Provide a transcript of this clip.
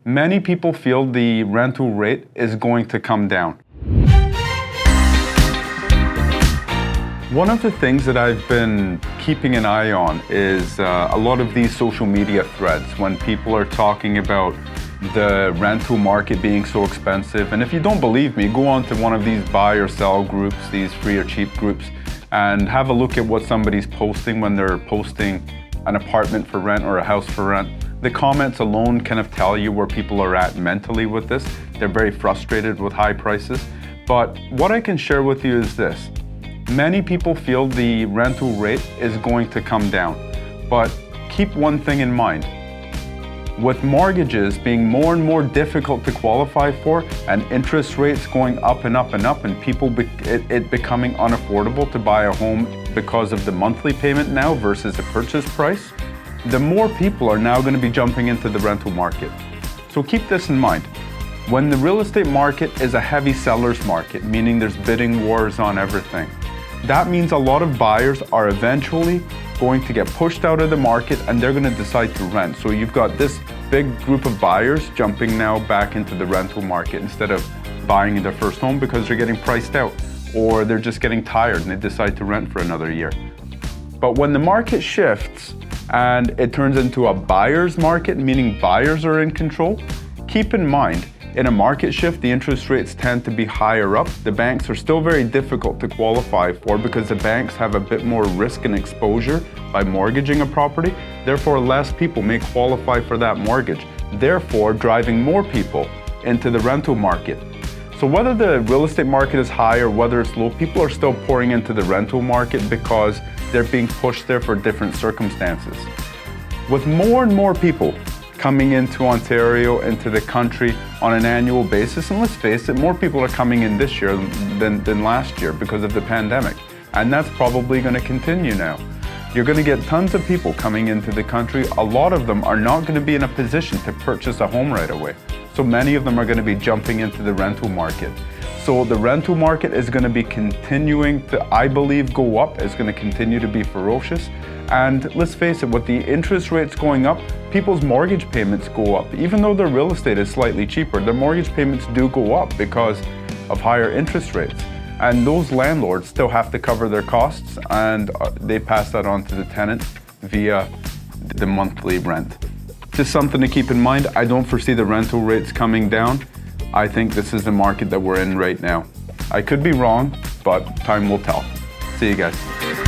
Many people feel the rental rate is going to come down. One of the things that I've been keeping an eye on is a lot of these social media threads when people are talking about the rental market being so expensive. And if you don't believe me, go on to one of these buy or sell groups, these free or cheap groups, and have a look at what somebody's posting when they're posting an apartment for rent or a house for rent. The comments alone kind of tell you where people are at mentally with this. They're very frustrated with high prices. But what I can share with you is this. Many people feel the rental rate is going to come down, but keep one thing in mind. With mortgages being more and more difficult to qualify for and interest rates going up and up and up and it becoming unaffordable to buy a home because of the monthly payment now versus the purchase price, the more people are now going to be jumping into the rental market. So keep this in mind. When the real estate market is a heavy seller's market, meaning there's bidding wars on everything, that means a lot of buyers are eventually going to get pushed out of the market and they're going to decide to rent. So you've got this big group of buyers jumping now back into the rental market instead of buying their first home because they're getting priced out or they're just getting tired and they decide to rent for another year. But when the market shifts and it turns into a buyer's market, meaning buyers are in control, keep in mind, in a market shift, the interest rates tend to be higher up. The banks are still very difficult to qualify for because the banks have a bit more risk and exposure by mortgaging a property. Therefore, less people may qualify for that mortgage, therefore driving more people into the rental market. So whether the real estate market is high or whether it's low, people are still pouring into the rental market because they're being pushed there for different circumstances. With more and more people coming into Ontario, into the country on an annual basis. And let's face it, more people are coming in this year than last year because of the pandemic. And that's probably going to continue now. You're going to get tons of people coming into the country. A lot of them are not going to be in a position to purchase a home right away. So many of them are going to be jumping into the rental market. So the rental market is going to be continuing to, I believe, go up. It's going to continue to be ferocious. And let's face it, with the interest rates going up, people's mortgage payments go up. Even though their real estate is slightly cheaper, their mortgage payments do go up because of higher interest rates. And those landlords still have to cover their costs and they pass that on to the tenant via the monthly rent. Just something to keep in mind. I don't foresee the rental rates coming down. I think this is the market that we're in right now. I could be wrong, but time will tell. See you guys.